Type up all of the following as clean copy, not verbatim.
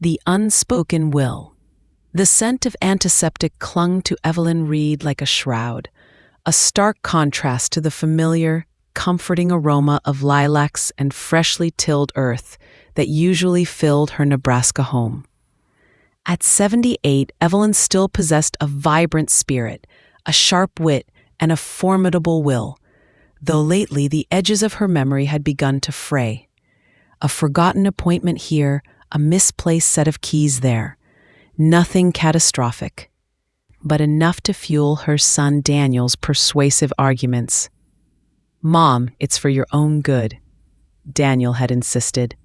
The unspoken will. The scent of antiseptic clung to Evelyn Reed like a shroud, a stark contrast to the familiar, comforting aroma of lilacs and freshly tilled earth that usually filled her Nebraska home. At 78, Evelyn still possessed a vibrant spirit, a sharp wit, and a formidable will, though lately the edges of her memory had begun to fray. A forgotten appointment here, a misplaced set of keys there. Nothing catastrophic, but enough to fuel her son Daniel's persuasive arguments. "Mom, it's for your own good," Daniel had insisted,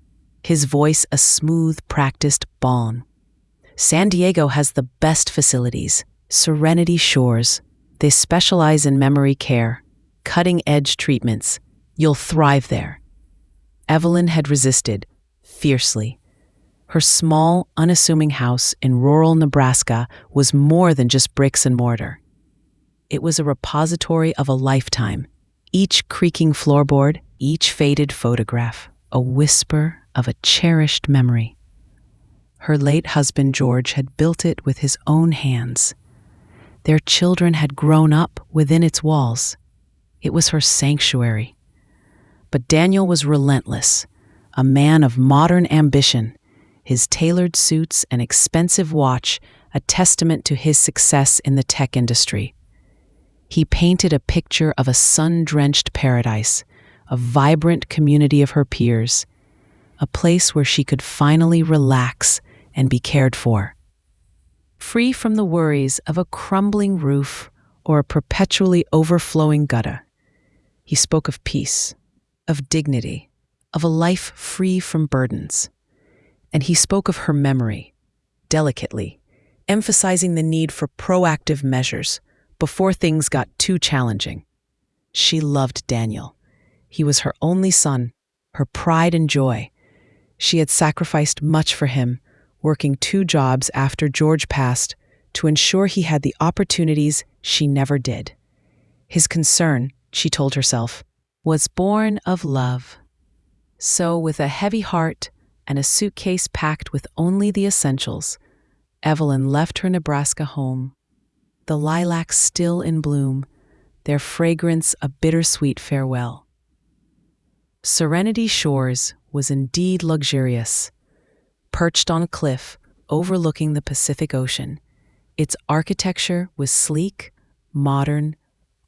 his voice a smooth, practiced balm. "San Diego has the best facilities, Serenity Shores. They specialize in memory care, cutting-edge treatments. You'll thrive there." Evelyn had resisted, fiercely. Her small, unassuming house in rural Nebraska was more than just bricks and mortar. It was a repository of a lifetime, each creaking floorboard, each faded photograph, a whisper of a cherished memory. Her late husband George had built it with his own hands. Their children had grown up within its walls. It was her sanctuary. But Daniel was relentless, a man of modern ambition, his tailored suits and expensive watch a testament to his success in the tech industry. He painted a picture of a sun-drenched paradise, a vibrant community of her peers, a place where she could finally relax and be cared for, free from the worries of a crumbling roof or a perpetually overflowing gutter. He spoke of peace, of dignity, of a life free from burdens. And he spoke of her memory, delicately, emphasizing the need for proactive measures before things got too challenging. She loved Daniel. He was her only son, her pride and joy. She had sacrificed much for him, working 2 jobs after George passed to ensure he had the opportunities she never did. His concern, she told herself, was born of love. So, with a heavy heart and a suitcase packed with only the essentials, Evelyn left her Nebraska home, the lilacs still in bloom, their fragrance a bittersweet farewell. Serenity Shores was indeed luxurious. Perched on a cliff overlooking the Pacific Ocean, its architecture was sleek, modern,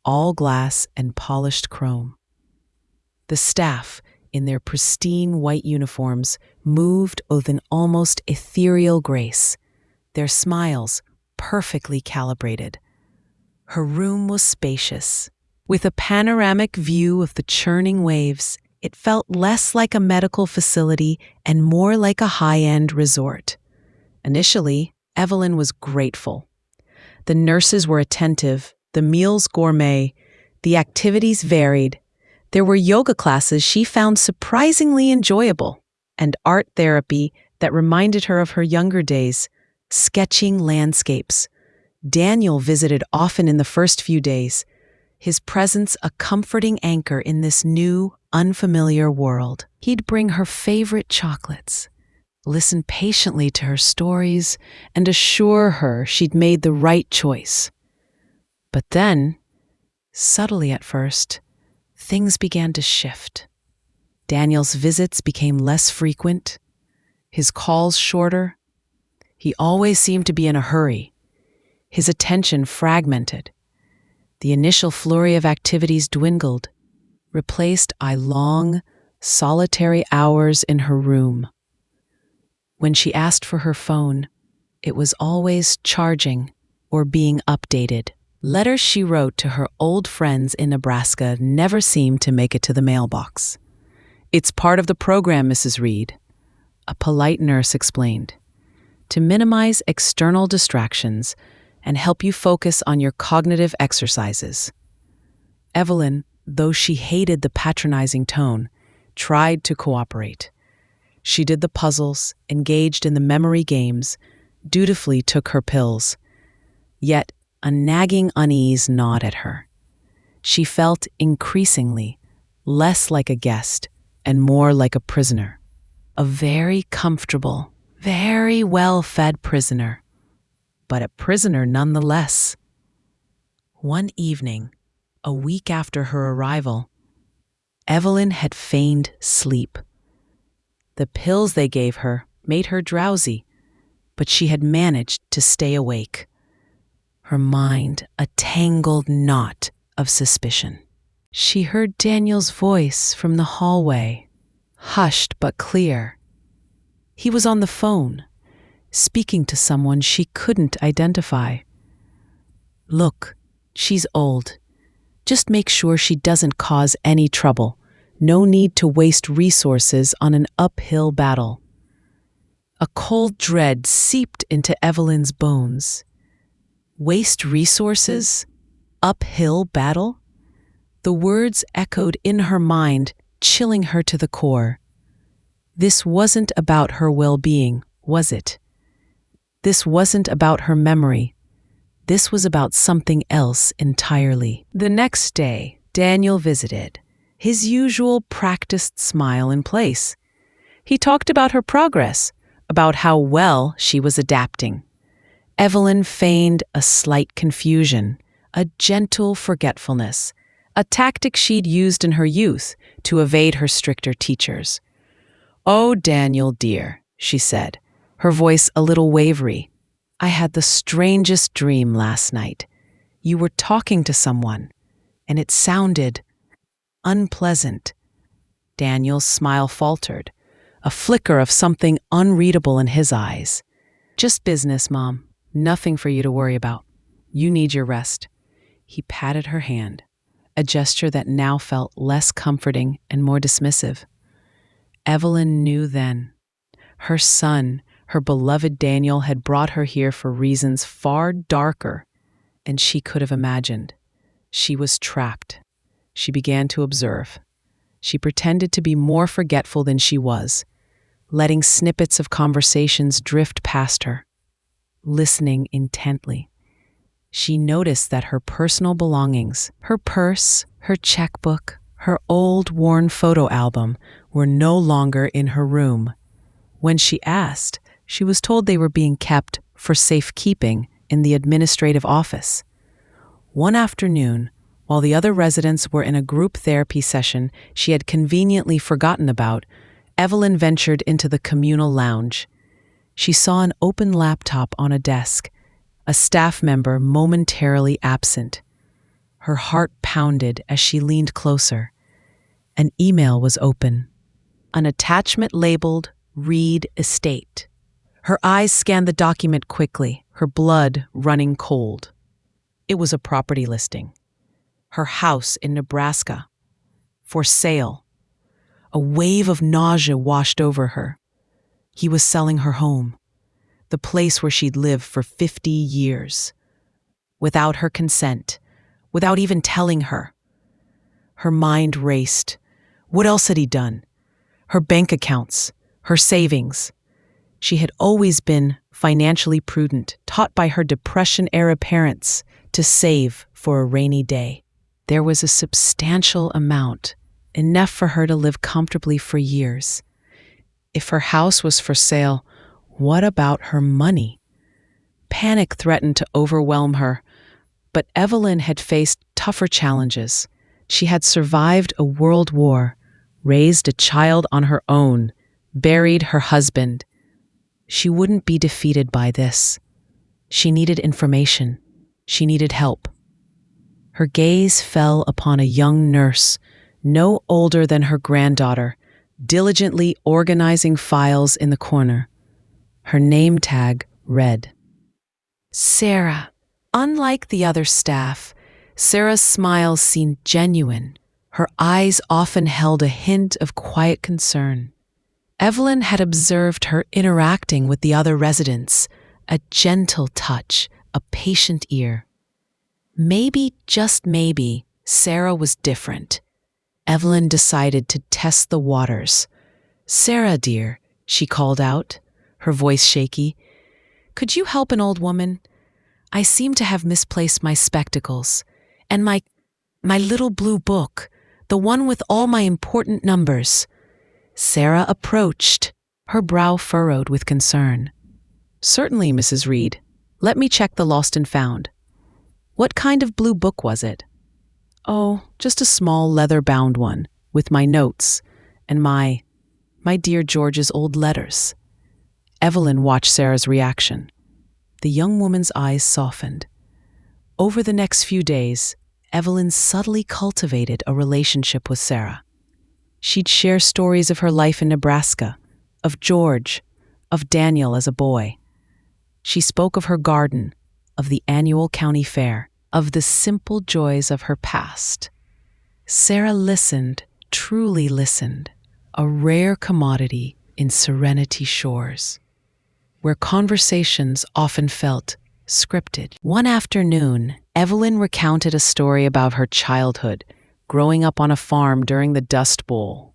all glass and polished chrome. The staff, in their pristine white uniforms, moved with an almost ethereal grace, their smiles perfectly calibrated. Her room was spacious. With a panoramic view of the churning waves, it felt less like a medical facility and more like a high-end resort. Initially, Evelyn was grateful. The nurses were attentive, the meals gourmet, the activities varied. There were yoga classes she found surprisingly enjoyable, and art therapy that reminded her of her younger days, sketching landscapes. Daniel visited often in the first few days, his presence a comforting anchor in this new, unfamiliar world. He'd bring her favorite chocolates, listen patiently to her stories, and assure her she'd made the right choice. But then, subtly at first, things began to shift. Daniel's visits became less frequent, his calls shorter. He always seemed to be in a hurry, his attention fragmented. The initial flurry of activities dwindled, replaced by long, solitary hours in her room. When she asked for her phone, it was always charging or being updated. Letters she wrote to her old friends in Nebraska never seemed to make it to the mailbox. "It's part of the program, Mrs. Reed," a polite nurse explained, "to minimize external distractions and help you focus on your cognitive exercises." Evelyn, though she hated the patronizing tone, tried to cooperate. She did the puzzles, engaged in the memory games, dutifully took her pills. Yet a nagging unease gnawed at her. She felt increasingly less like a guest and more like a prisoner. A very comfortable, very well-fed prisoner, but a prisoner nonetheless. One evening, a week after her arrival, Evelyn had feigned sleep. The pills they gave her made her drowsy, but she had managed to stay awake, her mind a tangled knot of suspicion. She heard Daniel's voice from the hallway, hushed but clear. He was on the phone, speaking to someone she couldn't identify. "Look, she's old. Just make sure she doesn't cause any trouble. No need to waste resources on an uphill battle." A cold dread seeped into Evelyn's bones. Waste resources? Uphill battle? The words echoed in her mind, chilling her to the core. This wasn't about her well-being, was it? This wasn't about her memory. This was about something else entirely. The next day, Daniel visited, his usual practiced smile in place. He talked about her progress, about how well she was adapting. Evelyn feigned a slight confusion, a gentle forgetfulness, a tactic she'd used in her youth to evade her stricter teachers. "Oh, Daniel, dear," she said, her voice a little wavery. "I had the strangest dream last night. You were talking to someone, and it sounded unpleasant." Daniel's smile faltered, a flicker of something unreadable in his eyes. "Just business, Mom. Nothing for you to worry about. You need your rest." He patted her hand, a gesture that now felt less comforting and more dismissive. Evelyn knew then. Her son, her beloved Daniel, had brought her here for reasons far darker than she could have imagined. She was trapped. She began to observe. She pretended to be more forgetful than she was, letting snippets of conversations drift past her, listening intently. She noticed that her personal belongings, her purse, her checkbook, her old worn photo album, were no longer in her room. When she asked, she was told they were being kept for safekeeping in the administrative office. One afternoon, while the other residents were in a group therapy session she had conveniently forgotten about, Evelyn ventured into the communal lounge. She saw an open laptop on a desk, a staff member momentarily absent. Her heart pounded as she leaned closer. An email was open, an attachment labeled Reed Estate. Her eyes scanned the document quickly, her blood running cold. It was a property listing. Her house in Nebraska. For sale. A wave of nausea washed over her. He was selling her home, the place where she'd lived for 50 years. Without her consent, without even telling her. Her mind raced. What else had he done? Her bank accounts, her savings. She had always been financially prudent, taught by her Depression-era parents to save for a rainy day. There was a substantial amount, enough for her to live comfortably for years. If her house was for sale, what about her money? Panic threatened to overwhelm her, but Evelyn had faced tougher challenges. She had survived a world war, raised a child on her own, buried her husband. She wouldn't be defeated by this. She needed information. She needed help. Her gaze fell upon a young nurse, no older than her granddaughter, diligently organizing files in the corner. Her name tag read, Sarah. Unlike the other staff, Sarah's smile seemed genuine. Her eyes often held a hint of quiet concern. Evelyn had observed her interacting with the other residents, a gentle touch, a patient ear. Maybe, just maybe, Sarah was different. Evelyn decided to test the waters. "Sarah, dear," she called out, her voice shaky, "could you help an old woman? I seem to have misplaced my spectacles, and my little blue book, the one with all my important numbers." Sarah approached, her brow furrowed with concern. "Certainly, Mrs. Reed. Let me check the lost and found. What kind of blue book was it?" "Oh, just a small leather-bound one, with my notes and my dear George's old letters." Evelyn watched Sarah's reaction. The young woman's eyes softened. Over the next few days, Evelyn subtly cultivated a relationship with Sarah. She'd share stories of her life in Nebraska, of George, of Daniel as a boy. She spoke of her garden, of the annual county fair, of the simple joys of her past. Sarah listened, truly listened, a rare commodity in Serenity Shores, where conversations often felt scripted. One afternoon, Evelyn recounted a story about her childhood, growing up on a farm during the Dust Bowl.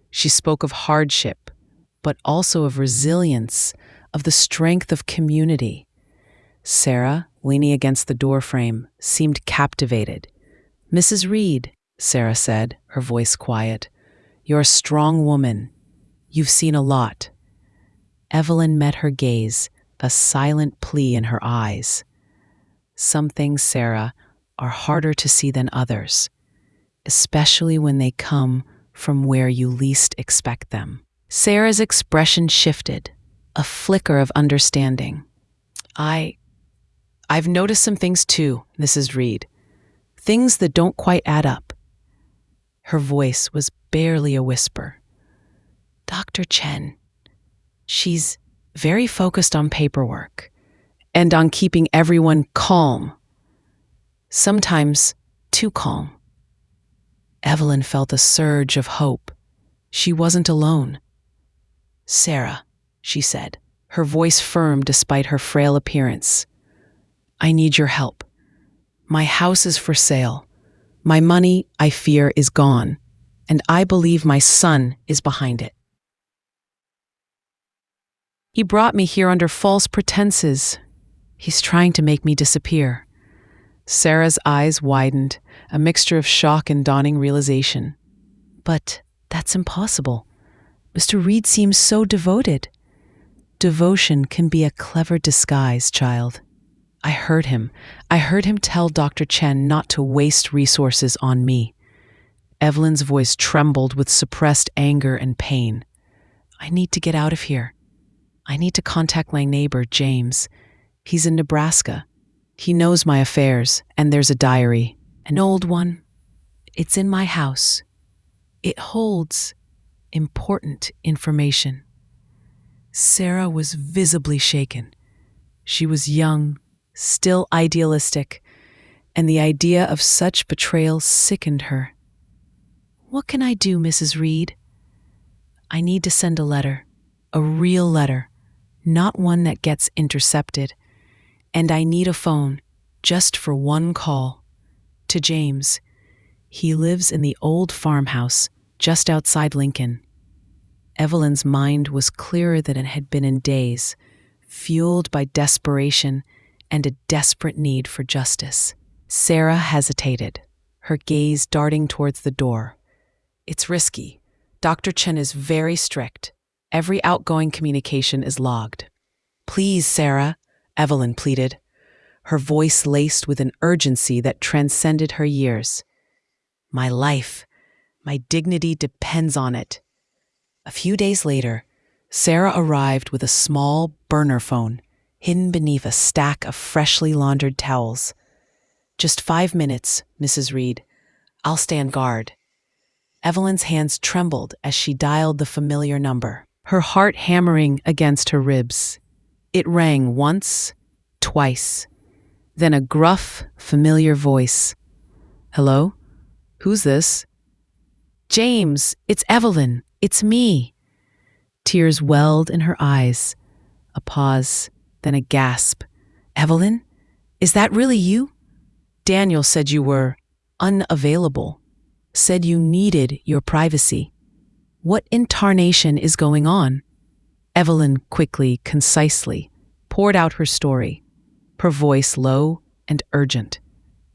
She spoke of hardship, but also of resilience, of the strength of community. Sarah, leaning against the doorframe, seemed captivated. "Mrs. Reed," Sarah said, her voice quiet, "you're a strong woman. You've seen a lot." Evelyn met her gaze, a silent plea in her eyes. "Some things, Sarah, are harder to see than others, especially when they come from where you least expect them." Sarah's expression shifted, a flicker of understanding. I've noticed some things too, Mrs. Reed. Things that don't quite add up." Her voice was barely a whisper. "Dr. Chen, she's very focused on paperwork and on keeping everyone calm. Sometimes too calm." Evelyn felt a surge of hope. She wasn't alone. "Sarah," she said, her voice firm despite her frail appearance, "I need your help. My house is for sale. My money, I fear, is gone, and I believe my son is behind it. He brought me here under false pretenses. He's trying to make me disappear." Sarah's eyes widened, a mixture of shock and dawning realization. "But that's impossible. Mr. Reed seems so devoted." "Devotion can be a clever disguise, child. I heard him tell Dr. Chen not to waste resources on me." Evelyn's voice trembled with suppressed anger and pain. "I need to get out of here. I need to contact my neighbor, James. He's in Nebraska. He knows my affairs, and there's a diary, an old one. It's in my house. It holds important information." Sarah was visibly shaken. She was young, still idealistic, and the idea of such betrayal sickened her. "What can I do, Mrs. Reed?" "I need to send a letter, a real letter, not one that gets intercepted. And I need a phone, just for one call, to James. He lives in the old farmhouse just outside Lincoln." Evelyn's mind was clearer than it had been in days, fueled by desperation and a desperate need for justice. Sarah hesitated, her gaze darting towards the door. "It's risky. Dr. Chen is very strict. Every outgoing communication is logged." "Please, Sarah," Evelyn pleaded, her voice laced with an urgency that transcended her years. "My life, my dignity depends on it." A few days later, Sarah arrived with a small burner phone hidden beneath a stack of freshly laundered towels. "Just 5 minutes, Mrs. Reed. I'll stand guard." Evelyn's hands trembled as she dialed the familiar number, her heart hammering against her ribs. It rang once, twice, then a gruff, familiar voice. "Hello? Who's this?" "James, it's Evelyn. It's me." Tears welled in her eyes. A pause, then a gasp. "Evelyn? Is that really you? Daniel said you were unavailable, said you needed your privacy. What in tarnation is going on?" Evelyn quickly, concisely, poured out her story, her voice low and urgent.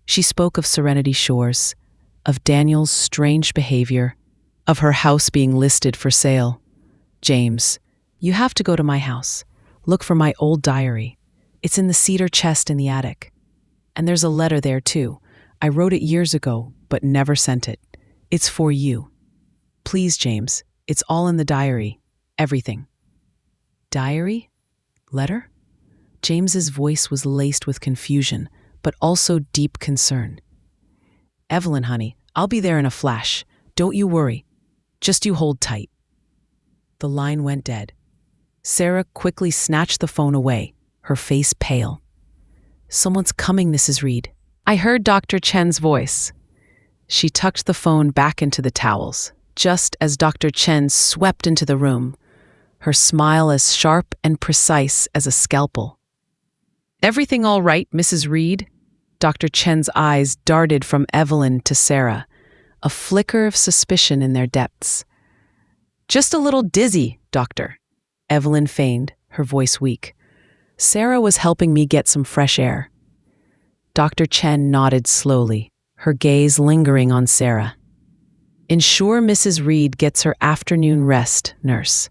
She spoke of Serenity Shores, of Daniel's strange behavior, of her house being listed for sale. James, You have to go to my house. Look for my old diary. It's in the cedar chest in the attic. And there's a letter there, too. I wrote it years ago, but never sent it. It's for you. Please, James, it's all in the diary. Everything. Diary? Letter? James's voice was laced with confusion, but also deep concern. Evelyn, honey, I'll be there in a flash. Don't you worry. Just you hold tight. The line went dead. Sarah quickly snatched the phone away, her face pale. Someone's coming, Mrs. Reed. I heard Dr. Chen's voice. She tucked the phone back into the towels, just as Dr. Chen swept into the room, her smile as sharp and precise as a scalpel. Everything all right, Mrs. Reed? Dr. Chen's eyes darted from Evelyn to Sarah, a flicker of suspicion in their depths. Just a little dizzy, doctor, Evelyn feigned, her voice weak. Sarah was helping me get some fresh air. Dr. Chen nodded slowly, her gaze lingering on Sarah. Ensure Mrs. Reed gets her afternoon rest, nurse.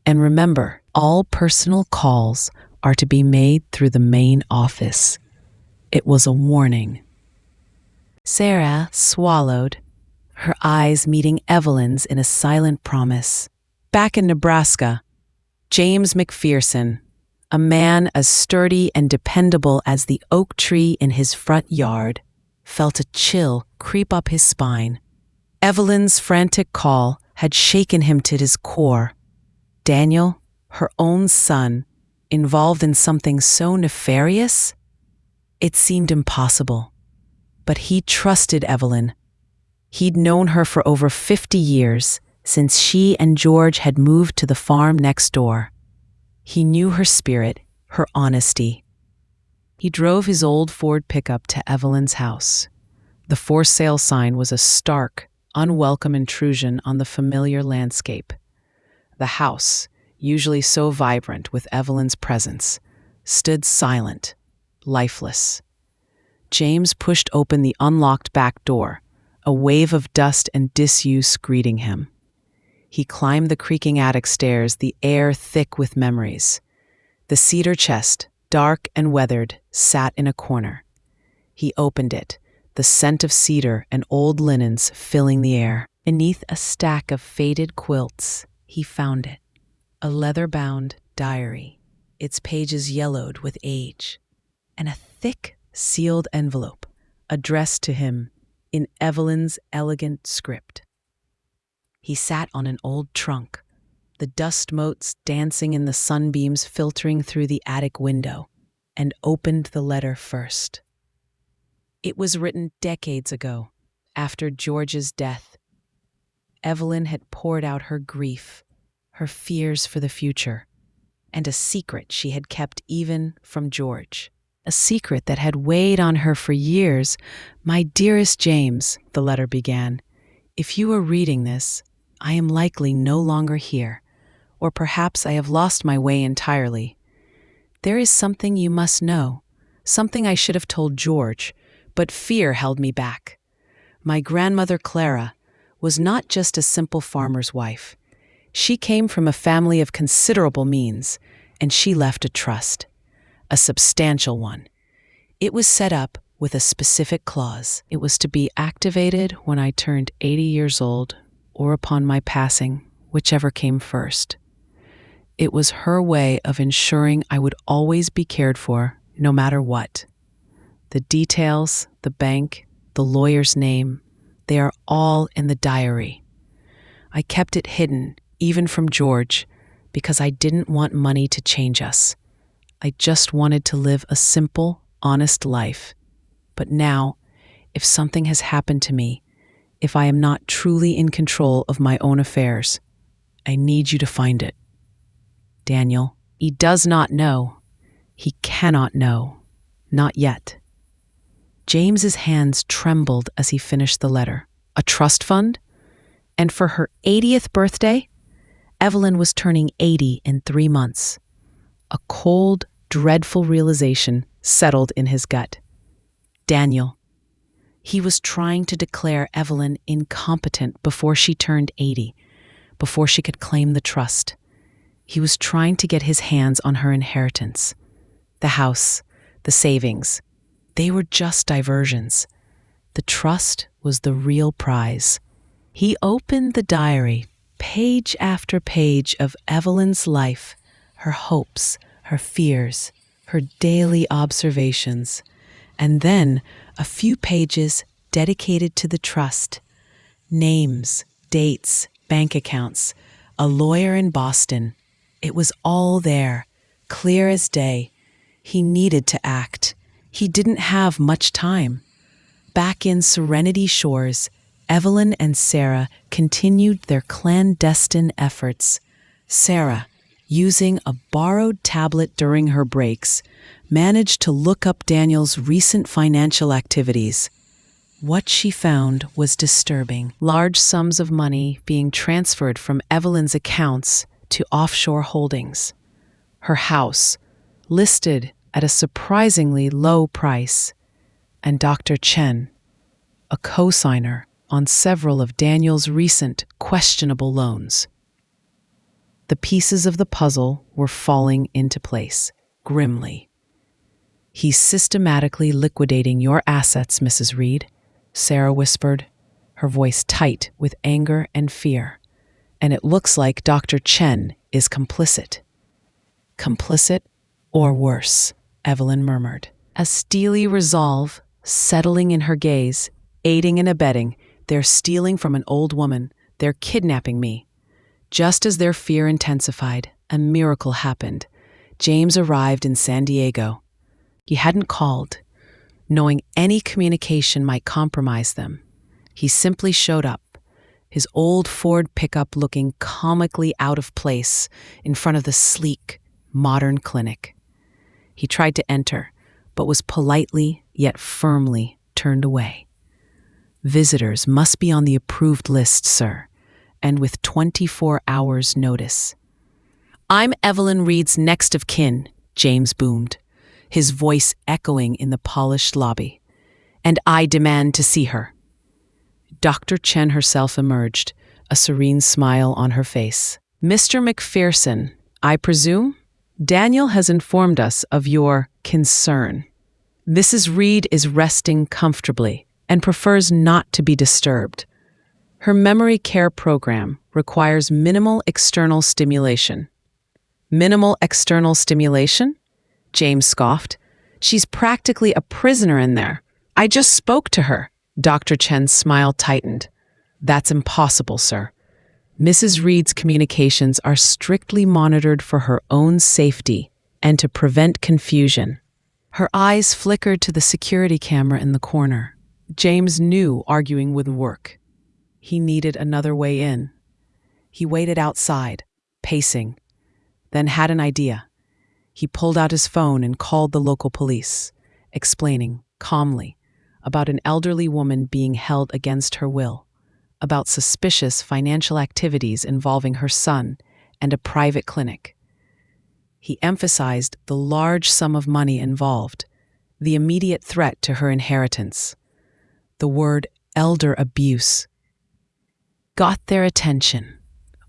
And remember, all personal calls are to be made through the main office. It was a warning. Sarah swallowed, her eyes meeting Evelyn's in a silent promise. Back in Nebraska, James McPherson, a man as sturdy and dependable as the oak tree in his front yard, felt a chill creep up his spine. Evelyn's frantic call had shaken him to his core. Daniel, her own son, involved in something so nefarious? It seemed impossible. But he trusted Evelyn. He'd known her for over 50 years, since she and George had moved to the farm next door. He knew her spirit, her honesty. He drove his old Ford pickup to Evelyn's house. The for sale sign was a stark, unwelcome intrusion on the familiar landscape. The house, usually so vibrant with Evelyn's presence, stood silent, lifeless. James pushed open the unlocked back door, a wave of dust and disuse greeting him. He climbed the creaking attic stairs, the air thick with memories. The cedar chest, dark and weathered, sat in a corner. He opened it, the scent of cedar and old linens filling the air. Beneath a stack of faded quilts, he found it. A leather-bound diary, its pages yellowed with age, and a thick, sealed envelope addressed to him in Evelyn's elegant script. He sat on an old trunk, the dust motes dancing in the sunbeams filtering through the attic window, and opened the letter first. It was written decades ago, after George's death. Evelyn had poured out her grief, her fears for the future, and a secret she had kept even from George. A secret that had weighed on her for years. My dearest James, the letter began, if you are reading this, I am likely no longer here, or perhaps I have lost my way entirely. There is something you must know, something I should have told George, but fear held me back. My grandmother Clara was not just a simple farmer's wife. She came from a family of considerable means, and she left a trust, a substantial one. It was set up with a specific clause. It was to be activated when I turned 80 years old or upon my passing, whichever came first. It was her way of ensuring I would always be cared for, no matter what. The details, the bank, the lawyer's name, they are all in the diary. I kept it hidden, even from George, because I didn't want money to change us. I just wanted to live a simple, honest life. But now, if something has happened to me, if I am not truly in control of my own affairs, I need you to find it. Daniel, he does not know. He cannot know. Not yet. James's hands trembled as he finished the letter. A trust fund? And for her 80th birthday? Evelyn was turning 80 in 3 months. A cold, dreadful realization settled in his gut. Daniel. He was trying to declare Evelyn incompetent before she turned 80, before she could claim the trust. He was trying to get his hands on her inheritance. The house, the savings, they were just diversions. The trust was the real prize. He opened the diary, page after page of Evelyn's life, her hopes, her fears, her daily observations, and then a few pages dedicated to the trust. Names, dates, bank accounts, a lawyer in Boston. It was all there, clear as day. He needed to act. He didn't have much time. Back in Serenity Shores, Evelyn and Sarah continued their clandestine efforts. Sarah, using a borrowed tablet during her breaks, managed to look up Daniel's recent financial activities. What she found was disturbing. Large sums of money being transferred from Evelyn's accounts to offshore holdings. Her house, listed at a surprisingly low price, and Dr. Chen, a co-signer on several of Daniel's recent questionable loans. The pieces of the puzzle were falling into place, grimly. "He's systematically liquidating your assets, Mrs. Reed," Sarah whispered, her voice tight with anger and fear. "And it looks like Dr. Chen is complicit." "Complicit or worse," Evelyn murmured, a steely resolve settling in her gaze. "Aiding and abetting. They're stealing from an old woman. They're kidnapping me." Just as their fear intensified, a miracle happened. James arrived in San Diego. He hadn't called, knowing any communication might compromise them. He simply showed up, his old Ford pickup looking comically out of place in front of the sleek, modern clinic. He tried to enter, but was politely yet firmly turned away. "Visitors must be on the approved list, sir, and with 24 hours' notice." "I'm Evelyn Reed's next of kin," James boomed, his voice echoing in the polished lobby. "And I demand to see her." Dr. Chen herself emerged, a serene smile on her face. "Mr. McPherson, I presume? Daniel has informed us of your concern. Mrs. Reed is resting comfortably and prefers not to be disturbed. Her memory care program requires minimal external stimulation." "Minimal external stimulation?" James scoffed. "She's practically a prisoner in there. I just spoke to her." Dr. Chen's smile tightened. "That's impossible, sir. Mrs. Reed's communications are strictly monitored for her own safety and to prevent confusion." Her eyes flickered to the security camera in the corner. James knew arguing wouldn't work. He needed another way in. He waited outside, pacing, then had an idea. He pulled out his phone and called the local police, explaining, calmly, about an elderly woman being held against her will, about suspicious financial activities involving her son and a private clinic. He emphasized the large sum of money involved, the immediate threat to her inheritance. The word elder abuse got their attention.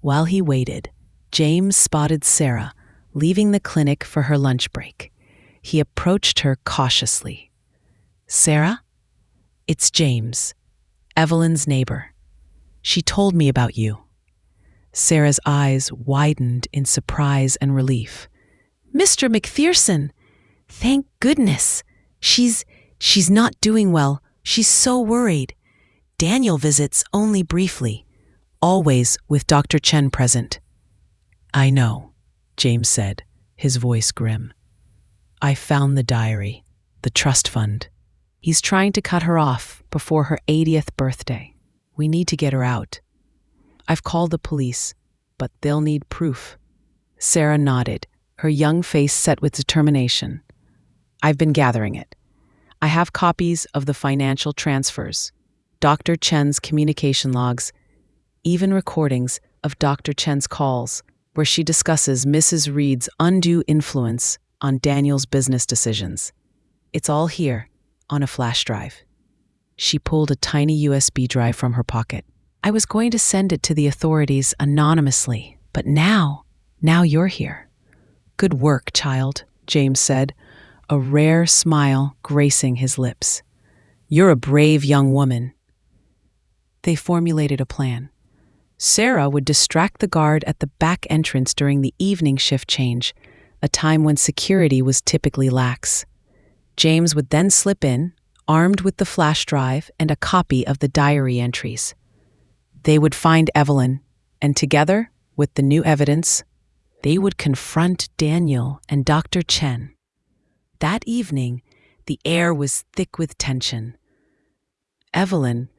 While he waited, James spotted Sarah leaving the clinic for her lunch break. He approached her cautiously. "Sarah? It's James, Evelyn's neighbor. She told me about you." Sarah's eyes widened in surprise and relief. "Mr. McPherson! Thank goodness! She's not doing well. She's so worried. Daniel visits only briefly, always with Dr. Chen present." "I know," James said, his voice grim. "I found the diary, the trust fund. He's trying to cut her off before her 80th birthday. We need to get her out. I've called the police, but they'll need proof." Sarah nodded, her young face set with determination. "I've been gathering it. I have copies of the financial transfers, Dr. Chen's communication logs, even recordings of Dr. Chen's calls, where she discusses Mrs. Reed's undue influence on Daniel's business decisions. It's all here, on a flash drive." She pulled a tiny USB drive from her pocket. "I was going to send it to the authorities anonymously, but now Now you're here. Good work, child, James said, a rare smile gracing his lips. You're a brave young woman. They formulated a plan. Sarah would distract the guard at the back entrance during the evening shift change, a time when security was typically lax. James would then slip in, armed with the flash drive and a copy of the diary entries. They would find Evelyn, and together, with the new evidence, they would confront Daniel and Dr. Chen. That evening, the air was thick with tension. Evelyn,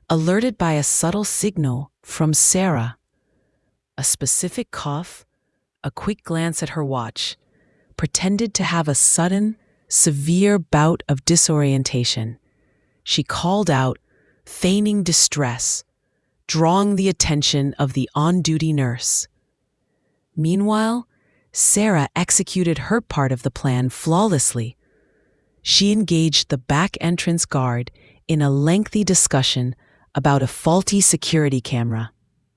alerted by a subtle signal from Sarah, a specific cough, a quick glance at her watch, pretended to have a sudden, severe bout of disorientation. She called out, feigning distress, drawing the attention of the on-duty nurse. Meanwhile, Sarah executed her part of the plan flawlessly. She engaged the back entrance guard in a lengthy discussion about a faulty security camera,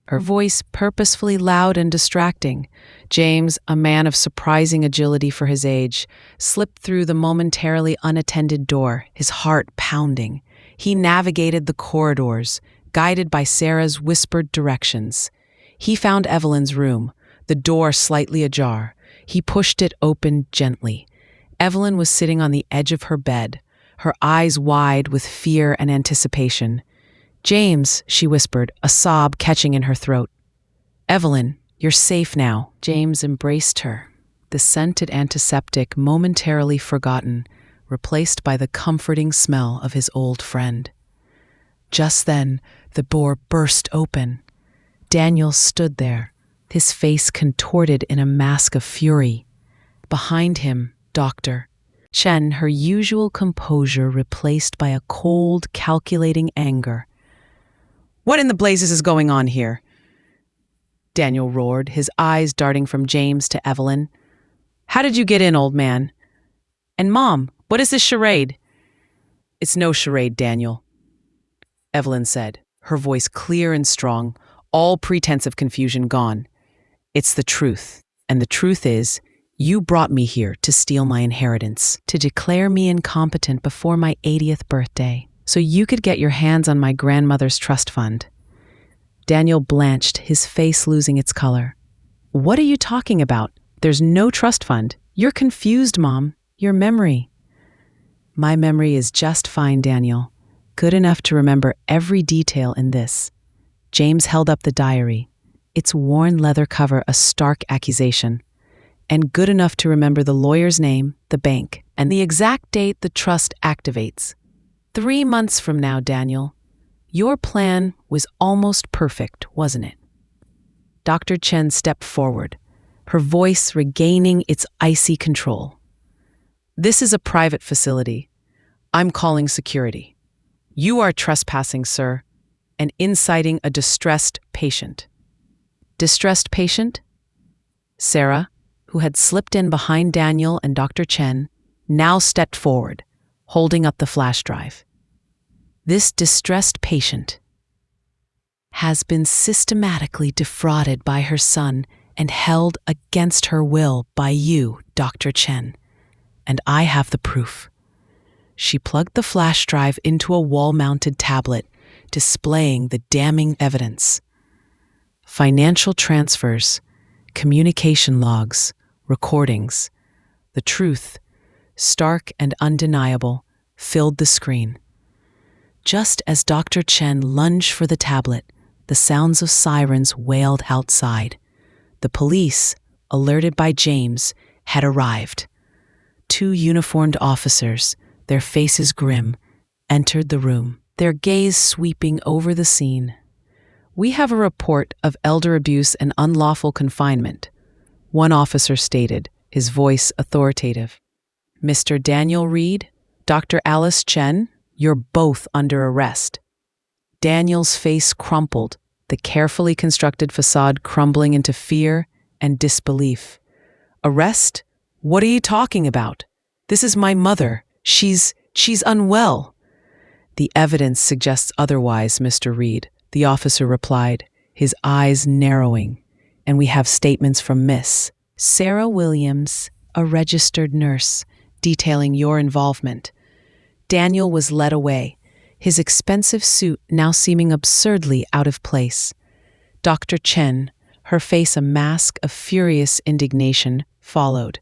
her voice purposefully loud and distracting. James, a man of surprising agility for his age, slipped through the momentarily unattended door, his heart pounding. He navigated the corridors, guided by Sarah's whispered directions. He found Evelyn's room, the door slightly ajar. He pushed it open gently. Evelyn was sitting on the edge of her bed, her eyes wide with fear and anticipation. James, she whispered, a sob catching in her throat. Evelyn, you're safe now. James embraced her, the scented antiseptic momentarily forgotten, replaced by the comforting smell of his old friend. Just then, the door burst open. Daniel stood there, his face contorted in a mask of fury. Behind him, Dr. Chen, her usual composure replaced by a cold, calculating anger. What in the blazes is going on here? Daniel roared, his eyes darting from James to Evelyn. How did you get in, old man? And Mom, what is this charade? It's no charade, Daniel, Evelyn said, her voice clear and strong, all pretense of confusion gone. It's the truth, and the truth is, you brought me here to steal my inheritance, to declare me incompetent before my 80th birthday, so you could get your hands on my grandmother's trust fund. Daniel blanched, his face losing its color. What are you talking about? There's no trust fund. You're confused, Mom. Your memory. My memory is just fine, Daniel. Good enough to remember every detail in this. James held up the diary, its worn leather cover a stark accusation, and good enough to remember the lawyer's name, the bank, and the exact date the trust activates. 3 months from now, Daniel. Your plan was almost perfect, wasn't it? Dr. Chen stepped forward, her voice regaining its icy control. This is a private facility. I'm calling security. You are trespassing, sir, and inciting a distressed patient. Distressed patient? Sarah, who had slipped in behind Daniel and Dr. Chen, now stepped forward, holding up the flash drive. This distressed patient has been systematically defrauded by her son and held against her will by you, Dr. Chen, and I have the proof. She plugged the flash drive into a wall-mounted tablet, displaying the damning evidence. Financial transfers, communication logs, recordings. The truth, stark and undeniable, filled the screen. Just as Dr. Chen lunged for the tablet, the sounds of sirens wailed outside. The police, alerted by James, had arrived. 2 uniformed officers, their faces grim, entered the room, their gaze sweeping over the scene. We have a report of elder abuse and unlawful confinement, one officer stated, his voice authoritative. Mr. Daniel Reed, Dr. Alice Chen, you're both under arrest. Daniel's face crumpled, the carefully constructed facade crumbling into fear and disbelief. Arrest? What are you talking about? This is my mother. She's unwell. The evidence suggests otherwise, Mr. Reed, the officer replied, his eyes narrowing. And we have statements from Miss Sarah Williams, a registered nurse, detailing your involvement. Daniel was led away, his expensive suit now seeming absurdly out of place. Dr. Chen, her face a mask of furious indignation, followed,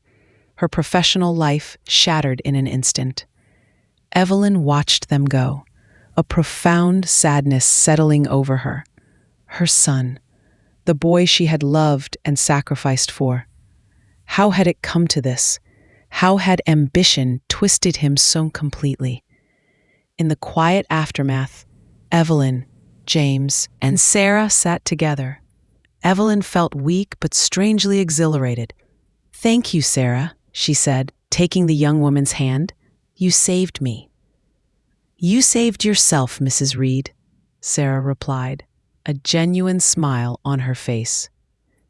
her professional life shattered in an instant. Evelyn watched them go, a profound sadness settling over her. Her son, the boy she had loved and sacrificed for. How had it come to this? How had ambition twisted him so completely? In the quiet aftermath, Evelyn, James, and Sarah sat together. Evelyn felt weak but strangely exhilarated. "Thank you, Sarah," she said, taking the young woman's hand. "You saved me." "You saved yourself, Mrs. Reed," Sarah replied, a genuine smile on her face.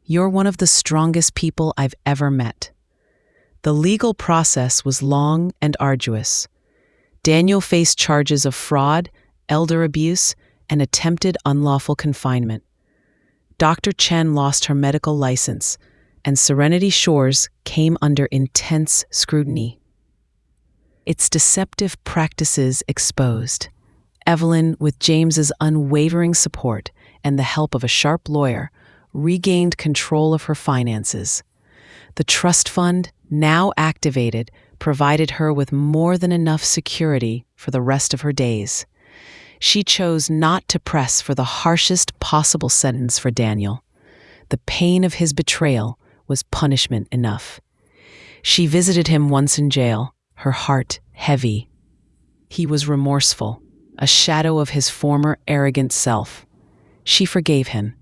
"You're one of the strongest people I've ever met." The legal process was long and arduous. Daniel faced charges of fraud, elder abuse, and attempted unlawful confinement. Dr. Chen lost her medical license, and Serenity Shores came under intense scrutiny. Its deceptive practices exposed. Evelyn, with James's unwavering support and the help of a sharp lawyer, regained control of her finances. The trust fund, now activated, provided her with more than enough security for the rest of her days. She chose not to press for the harshest possible sentence for Daniel. The pain of his betrayal was punishment enough. She visited him once in jail, her heart heavy. He was remorseful, a shadow of his former arrogant self. She forgave him.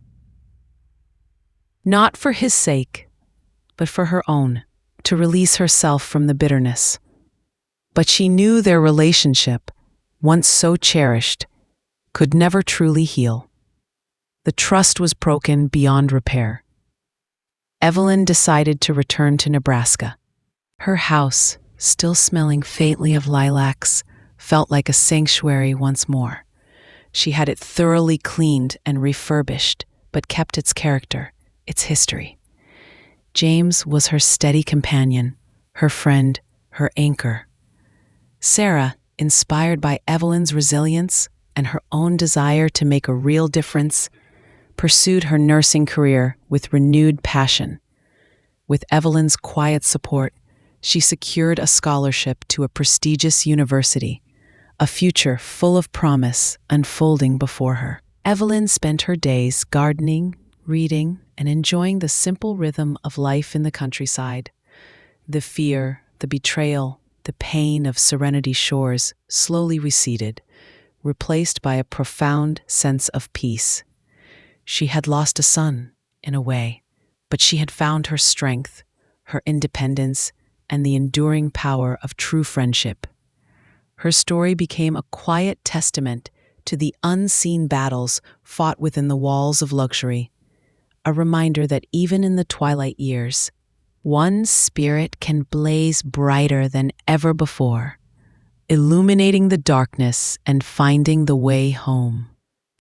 Not for his sake, but for her own, to release herself from the bitterness. But she knew their relationship, once so cherished, could never truly heal. The trust was broken beyond repair. Evelyn decided to return to Nebraska. Her house, still smelling faintly of lilacs, felt like a sanctuary once more. She had it thoroughly cleaned and refurbished, but kept its character, its history. James was her steady companion, her friend, her anchor. Sarah, inspired by Evelyn's resilience and her own desire to make a real difference, pursued her nursing career with renewed passion. With Evelyn's quiet support, she secured a scholarship to a prestigious university, a future full of promise unfolding before her. Evelyn spent her days gardening, reading, and enjoying the simple rhythm of life in the countryside. The fear, the betrayal, the pain of Serenity Shores slowly receded, replaced by a profound sense of peace. She had lost a son, in a way, but she had found her strength, her independence, and the enduring power of true friendship. Her story became a quiet testament to the unseen battles fought within the walls of luxury, a reminder that even in the twilight years, one spirit can blaze brighter than ever before, illuminating the darkness and finding the way home.